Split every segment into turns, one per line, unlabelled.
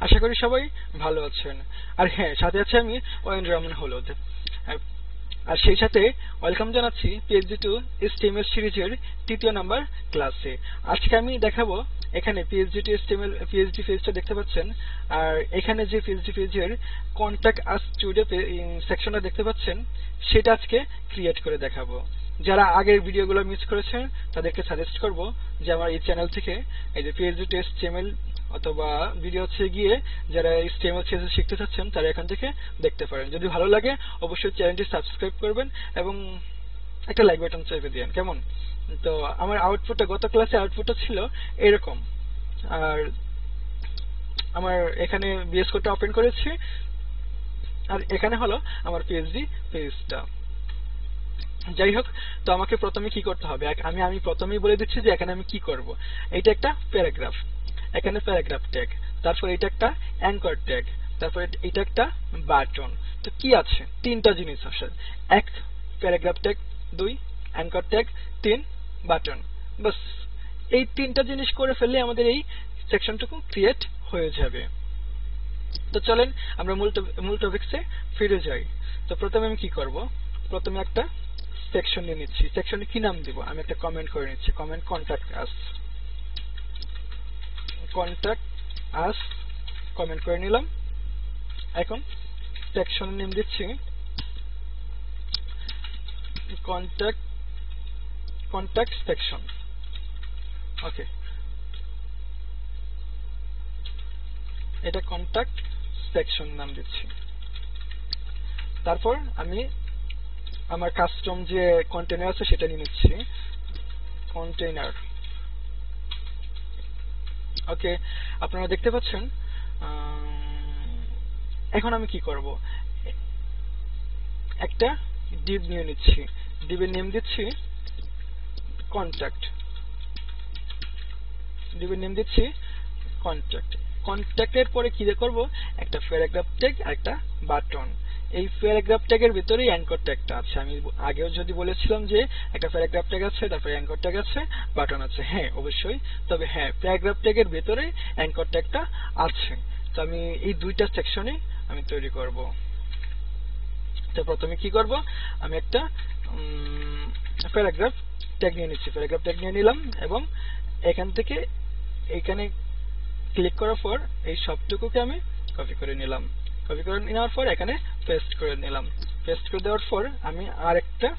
আশা করি সবাই ভালো আছেন। আর হ্যাঁ, সাথে আছে আমি অয়ন রহমান হলুদ। আর সেই সাথে ওয়েলকাম জানাচ্ছি PSD টু HTML সিরিজের 3য় নাম্বার ক্লাসে। আজকে আমি দেখাবো এখানে PSD টু HTML PSD পেজটা দেখতে পাচ্ছেন, আর এখানে যে PSD পেজের কন্টাক্ট আস স্টুডিও সেকশনটা দেখতে পাচ্ছেন সেটা আজকে ক্রিয়েট করে দেখাবো। যারা আগের ভিডিওগুলো মিস করেছেন তাদেরকে সাজেস্ট করব যে আমার এই চ্যানেল থেকে এই যে PSD টু HTML অথবা ভিডিও হচ্ছে গিয়ে যারা HTML CSS শিখতে চাচ্ছেন তারা এখান থেকে দেখতে পারেন। যদি ভালো লাগে অবশ্যই চ্যানেলটি সাবস্ক্রাইব করবেন এবং একটা লাইক বাটন চেপে দিন, কেমন? তো আমার আউটপুটটা গত ক্লাসে আউটপুটটা ছিল এরকম। আর আমার এখানে বিএস কোডটা ওপেন করেছি, আর এখানে হলো আমার PSD পেজটা। যাই হোক, তো আমাকে প্রথমে কি করতে হবে আমি প্রথমেই বলে দিচ্ছি যে এখানে আমি কি করব। এটা একটা প্যারাগ্রাফ, এখানে প্যারাগ্রাফ ট্যাগ, তারপর এটা একটা অ্যাঙ্কর ট্যাগ, তারপর এটা একটা বাটন। তো কি আছে? তিনটা জিনিস আছে, এক প্যারাগ্রাফ ট্যাগ, দুই অ্যাঙ্কর ট্যাগ, তিন বাটন। বাস এই তিনটা জিনিস করে ফেললে আমাদের এই সেকশনটুকু ক্রিয়েট হয়ে যাবে। তো চলেন আমরা মূল টপিকসে ফিরে যাই। তো প্রথমে আমি কি করব, প্রথমে একটা সেকশন নিয়ে নিচ্ছি। সেকশনে কি নাম দিব? আমি একটা কমেন্ট করে নিচ্ছি, কমেন্ট কন্টাক্ট আস কমেন্ট করে নিলাম। এখন সেকশন নেম দিচ্ছি কন্টাক্ট সেকশন। ওকে, এটা কন্টাক্ট সেকশন নাম দিচ্ছি। তারপর আমি আমার কাস্টম যে কন্টেইনার আছে সেটা নিয়ে নিচ্ছি, কন্টেইনার। ওকে, আপনারা দেখতে পাচ্ছেন। এখন আমি কি করব, একটা ডিভ নিয়ে নিচ্ছি, ডিভের নেম দিচ্ছি কন্টাক্ট, ডিভের নেম দিচ্ছি কন্টাক্ট। কন্টাক্টের পরে কি করব, একটা প্যারাগ্রাফ ট্যাগ আর একটা বাটন। এই প্যারাগ্রাফ ট্যাগের ভিতরেই অ্যাঙ্কর ট্যাগটা আছে। আমি আগেও যদি বলেছিলাম যে একটা প্যারাগ্রাফ ট্যাগ আছে, তারপরে অ্যাঙ্কর ট্যাগ আছে, বাটন আছে। হ্যাঁ অবশ্যই, তবে হ্যাঁ প্যারাগ্রাফ ট্যাগের ভিতরে অ্যাঙ্কর ট্যাগটা আছে। তো আমি এই দুইটা সেকশনে আমি তৈরি করব। তো প্রথমে কি করব, আমি একটা প্যারাগ্রাফ ট্যাগ নিয়ে নিচ্ছি, প্যারাগ্রাফ ট্যাগ নিয়ে নিলাম এবং এখান থেকে এইখানে ক্লিক করার পর এই সবটুকুকে আমি কপি করে নিলাম। কপি করে নেওয়ার পর এখানে পেস্ট করে নিলাম। পেস্ট করে দেওয়ার পর আমি আরেকটা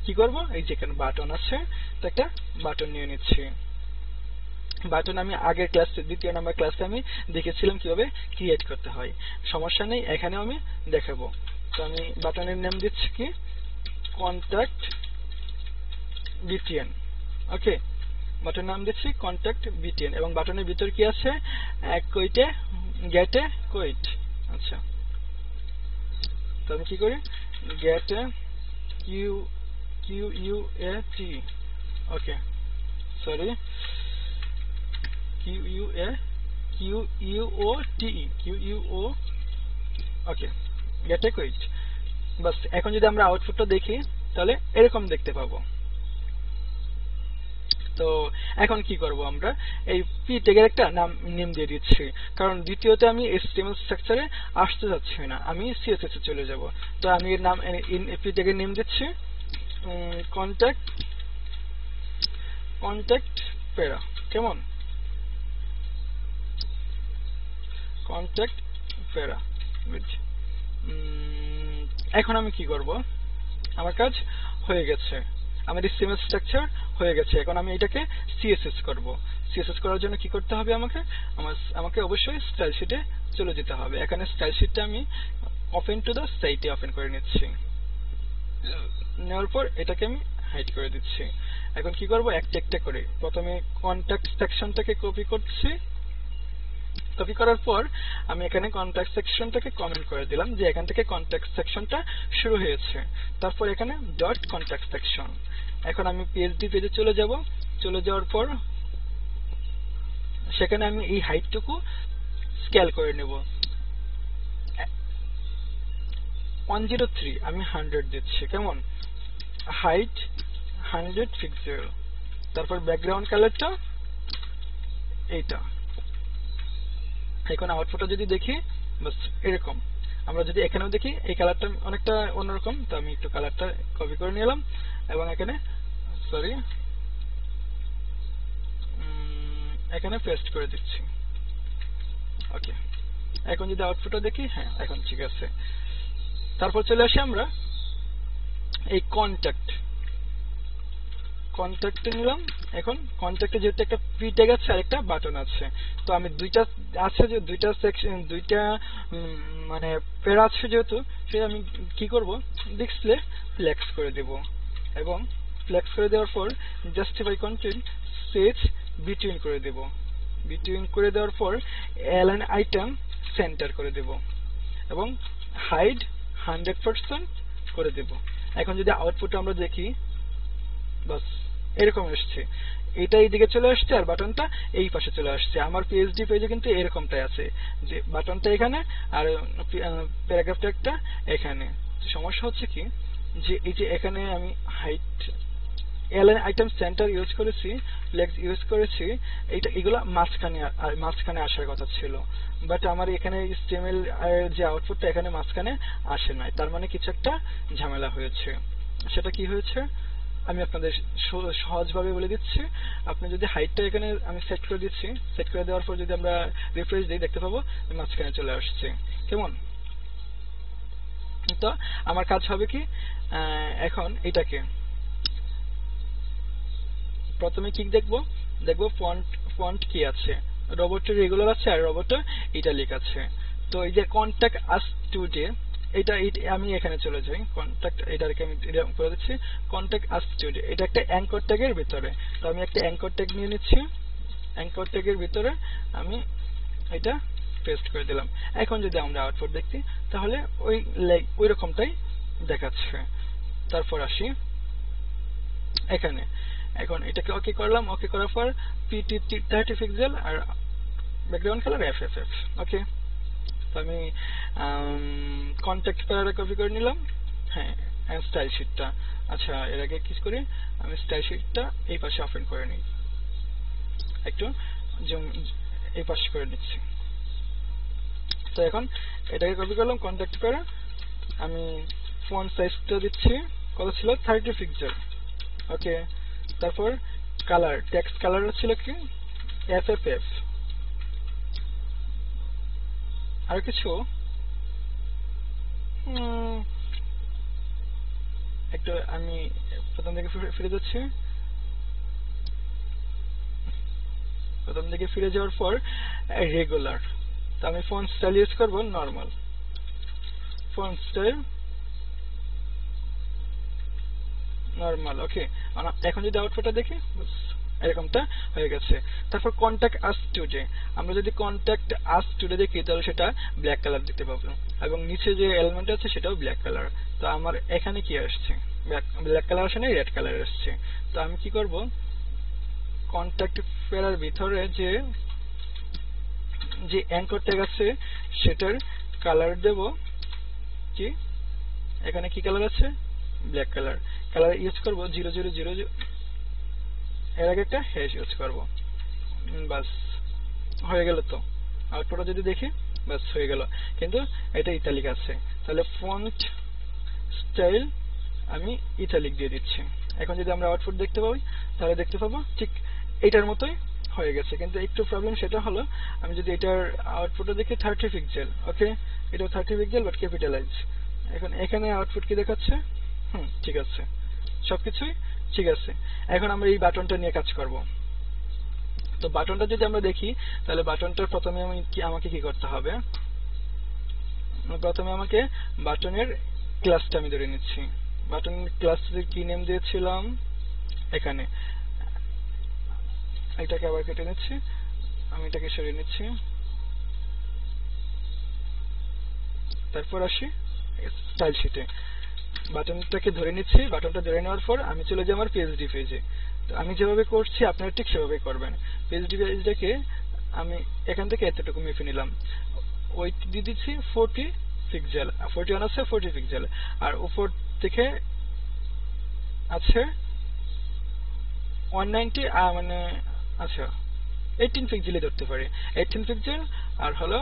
কি করব, এই যে এখানে বাটন আছে, তো একটা বাটন নিয়ে নিচ্ছি। বাটন আমি আগের ক্লাসে 2য় নাম্বার ক্লাসে আমি দেখেছিলাম কিভাবে ক্রিয়েট করতে হয়, সমস্যা নেই, এখানেও আমি দেখাবো। তো আমি বাটনের নাম দিচ্ছি কি কন্টাক্ট BTN। ওকে, বাটনের নাম দিচ্ছি কন্টাক্ট BTN এবং বাটনের ভিতর কি আছে, কোইটে গেটে কোইট। আচ্ছা, তো আমি কি করি, গেটে QUAT। ওকে, সরি, QUO। ওকে, গেটে কোইট। বাস, এখন যদি আমরা আউটপুটটা দেখি তাহলে এরকম দেখতে পাবো। তো এখন কি করব, আমরা এই পি ট্যাগের একটা নেম দিয়ে দিচ্ছি, কারণ দ্বিতীয়তে আমি HTML স্ট্রাকচারে আসতে যাচ্ছি না, আমি CSS এ চলে যাব। তো আমি এর নাম পি ট্যাগের নেম দিচ্ছি কন্টাক্ট প্যারা। কেমন? কন্টাক্ট প্যারা। এখন আমি কি করব, আমার কাজ হয়ে গেছে, আমার HTML স্ট্রাকচার হয়ে গেছে। এখন আমি এটাকে CSS করব। CSS করার জন্য কি করতে হবে, আমাকে অবশ্যই স্টাইল শিটে চলে যেতে হবে। এখানে স্টাইল শিটটা আমি ওপেন টু দ্য সাইটে ওপেন করে নিচ্ছি। নেওয়ার পর এটাকে আমি হাইড করে দিচ্ছি। এখন কি করব, একটা একটা করে প্রথমে কন্টাক্ট সেকশনটাকে কপি করছি। কপি করার পর আমি এখানে কন্টাক্ট সেকশনটাকে কমেন্ট করে দিলাম যে এখান থেকে কন্টাক্ট সেকশনটা শুরু হয়েছে। তারপর এখানে ডট কন্টাক্ট সেকশন। এখন আমি PSD পেজে চলে যাব। চলে যাওয়ার পর সেখানে আমি এই হাইটটুকু স্কেল করে নেব 103, আমি 100 দিচ্ছি। কেমন? Height 100 pixel. তারপর ব্যাকগ্রাউন্ড কালারটা এইটা। এখন আউটপুটটা যদি দেখি বাস এরকম। আমরা যদি এখানেও দেখি এই কালারটা অনেকটা অন্যরকম, তো আমি একটু কালারটা কপি করে নিলাম এবং এখানে এখানে পেস্ট করে দিচ্ছি। ওকে, এখন যদি আউটপুটটা দেখি, হ্যাঁ এখন ঠিক আছে। তারপর চলে আসি আমরা এই কন্ট্যাক্টে নিলাম। এখন কন্ট্যাক্টে যেহেতু একটা পি ট্যাগ আছে আর একটা বাটন আছে, তো আমি দুইটা আছে যে দুইটা সেকশন দুইটা মানে প্যারা আছে যেহেতু, সেই আমি কি করব, ডিসপ্লে ফ্লেক্স করে দেব এবং ফ্লেক্স করে দেওয়ার পর জাস্টিফাই কন্টেন্ট সেজ বিটুইন করে দেব। বিটুইন করে দেওয়ার পর অ্যালাইন আইটেম সেন্টার করে দেব এবং হাইড 100% করে দেব। এখন যদি আউটপুট আমরা দেখি, বাস এরকম আসছে, এটা এইদিকে চলে আসছে আর বাটনটা এই পাশে চলে আসছে। আমার পিএইচডি পেজে কিন্তু এরকমটাই আছে যে বাটনটা এখানে আর প্যারাগ্রাফটা একটা এখানে। সমস্যা হচ্ছে কি যে এই যে এখানে আমি হাইট এলএন আইটেম সেন্টার ইউজ করেছি, ফ্লেক্স ইউজ করেছি, এগুলা মাঝখানে আসার কথা ছিল, বাট আমার এখানে HTML যে আউটপুটটা এখানে মাঝখানে আসে নাই। তার মানে কিছু একটা ঝামেলা হয়েছে। সেটা কি হয়েছে আমি আপনাদের সহজভাবে বলে দিচ্ছি। আপনি যদি হাইটটা এখানে আমি সেট করে দিচ্ছি, সেট করে দেওয়ার পর যদি আমরা রিফ্রেশ দিই, দেখতে পাবো মাঝখানে চলে আসছে। কেমন? তো আমার কাজ হবে কি, এখন এটাকে প্রথমে কি দেখবো ফন্ট কি আছে, রোবটের রেগুলার আছে আর রোবটে ইটালিক আছে। তো এই যে কন্টাক্ট আস টুডে, এটা আমি এখানে চলে যাই, কন্টাক্ট এটাকে আমি করে দিচ্ছি কন্টাক্ট আস টুডে। এটা একটা অ্যাঙ্কর ট্যাগের ভিতরে, তো আমি একটা অ্যাঙ্কর ট্যাগ নিয়ে নিচ্ছি। অ্যাঙ্কর ট্যাগের ভিতরে আমি এটা পেস্ট করে দিলাম। এখন যদি আমরা আউটপুট দেখি তাহলে ওই রকমটাই দেখাচ্ছে। তারপর আসি এখানে, এখন এটাকে ওকে করলাম। ওকে করার পর পিটি 30 পিক্সেল আর ব্যাকগ্রাউন্ড কালার FFF। ওকে, তো আমি কন্ট্যাক্ট প্যারাটা কপি করে নিলাম। হ্যাঁ, স্টাইল শিটটা, আচ্ছা এর আগে কি করি, আমি স্টাইল শিটটা এই পাশে ওপেন করে নিই, একটু জুম এই পাশে করে নিচ্ছি। তো এখন এটাকে কপি করলাম কন্ট্যাক্ট প্যারা, আমি ফন্ট সাইজটা দিচ্ছি, কত ছিল 30 পিক্সেল। ওকে, তারপর কালার, টেক্সট কালার ছিল কি FFF। আর কিছু একটু আমি প্রথম দিকে ফিরে যাচ্ছি। প্রথম দিকে ফিরে যাওয়ার পর রেগুলার, তো আমি ফন্ট স্টাইল ইউজ করব নরমাল ফন্ট স্টাইল নরমাল। ওকে, এখন যদি আউটপুটটা দেখি এরকমটা হয়ে গেছে। তারপর কন্ট্যাক্ট আস টুডে, আমরা যদি কন্ট্যাক্ট আস টুডে দেখি তাহলে সেটা ব্ল্যাক কালার দেখতে পাবো এবং নিচে যে এলিমেন্ট আছে সেটাও ব্ল্যাক কালার। তো আমার এখানে কি আসছে, ব্ল্যাক কালার আসে না, রেড কালার আসছে। তো আমি কি করব, কন্ট্যাক্ট প্যারার ভিতরে যে অ্যাঙ্কর ট্যাগ আছে সেটার কালার দেব কি, এখানে কি কালার আছে, ব্ল্যাক কালার। কালার ইউজ করব 0000, এর আগে একটা হ্যাশ ইউজ করব। বাস হয়ে গেল। তো আউটপুটটা যদি দেখি, বাস হয়ে গেল, কিন্তু এটা ইটালিক আছে। তাহলে ফন্ট স্টাইল আমি ইটালিক দিয়ে দিচ্ছি। এখন যদি আমরা আউটপুট দেখতে পাই তাহলে দেখতে পাবো ঠিক এটার মতোই হয়ে গেছে, কিন্তু একটু প্রবলেম সেটা হলো আমি যদি এটার আউটপুটটা দেখি 30 পিক্সেল। ওকে, এটা 30 পিক্সেল বাট ক্যাপিটালাইজ। এখন এখানে আউটপুট কি দেখাচ্ছে, ঠিক আছে, সবকিছুই ঠিক আছে। এখন আমরা এই বাটনটা নিয়ে কাজ করব। তো বাটনটা যদি আমরা দেখি তাহলে বাটনটার প্রথমে আমাকে কি করতে হবে, প্রথমে আমাকে বাটনের ক্লাসটা আমি ধরে নিচ্ছি। বাটন ক্লাসের কি নেম দিয়েছিলাম, এখানে এটাকে আবার কেটে নিচ্ছি, আমি এটাকে সরিয়ে নিচ্ছি। তারপর আসি স্টাইল শিটে, বাটনটাকে ধরে নিচ্ছি। বাটনটা ধরে নেওয়ার পর আমি চলে যাই আমার পিএইচডি পেজে। তো আমি যেভাবে করছি আপনারা ঠিক সেভাবে করবেন। পিএইচডি পেজটাকে আমি এখান থেকে এতটুকু মেপে নিলাম, ওয়েট দিয়ে দিচ্ছি 40 পিক্সেল, 41 আছে 40 পিক্সেল, আর উপর থেকে আছে 190, মানে আচ্ছা 18 পিক্সেলই ধরতে পারি, 18 পিক্সেল আর হলো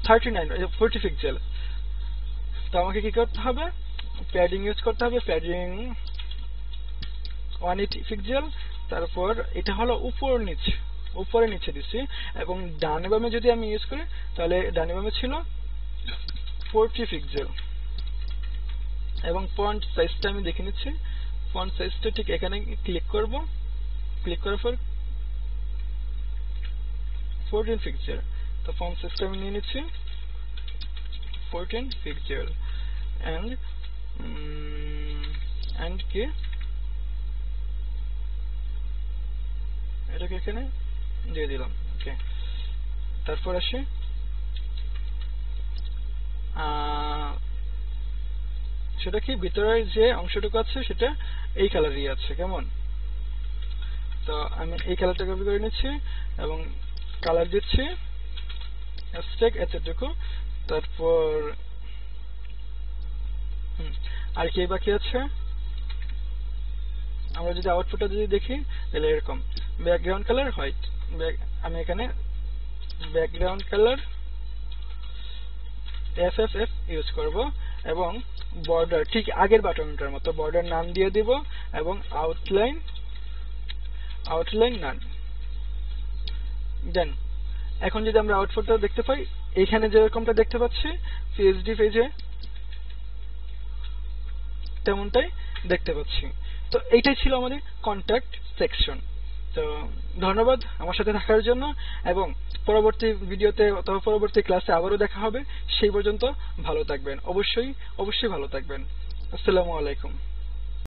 40 পিক্সেল। তো আমাকে কি করতে হবে, প্যাডিং ইউজ করতে হবে, প্যাডিং 180 পিক্সেল। তারপর এটা হলো উপরে নিচে দিচ্ছি, এবং ডানে বামে যদি আমি ইউজ করি তাহলে ডানে বামে ছিল 40 পিক্সেল। এবং ফন্ট সাইজটা আমি দেখে নিচ্ছি, ফন্ট সাইজটা ঠিক এখানে ক্লিক করব, ক্লিক করার পর 14 পিক্সেল। তো ফন্ট সাইজটা আমি নিয়ে নিচ্ছি 14 পিক্সেল এন্ড কি এটাকে এখানে দিয়ে দিলাম। ওকে, তারপর আসি সেটা কি ভিতরের যে অংশটুকু আছে সেটা এই কালারই আছে, কেমন? তো আমি এই কালারটা কপি করে নিচ্ছি এবং কালার দিচ্ছি হ্যাশট্যাগ এতটুকু। তারপর আর কি বাকি আছে, আমরা যদি আউটপুটটা যদি দেখি তাহলে এরকম ব্যাকগ্রাউন্ড কালার হোয়াইট, আমি এখানে ব্যাকগ্রাউন্ড কালার FFF ইউজ করব এবং বর্ডার ঠিক আগের বাটনটার মতো বর্ডার নাম দিয়ে দিব এবং আউটলাইন নান। দেন এখন যদি আমরা আউটপুটটা দেখতে পাই, এখানে যেরকমটা দেখতে পাচ্ছি PSD পেজে তেমনটাই দেখতে পাচ্ছি। তো এইটাই ছিল আমাদের কন্ট্যাক্ট সেকশন। তো ধন্যবাদ আমার সাথে থাকার জন্য, এবং পরবর্তী ভিডিওতে অথবা পরবর্তী ক্লাসে আবারও দেখা হবে। সেই পর্যন্ত ভালো থাকবেন, অবশ্যই ভালো থাকবেন। আসসালামু আলাইকুম।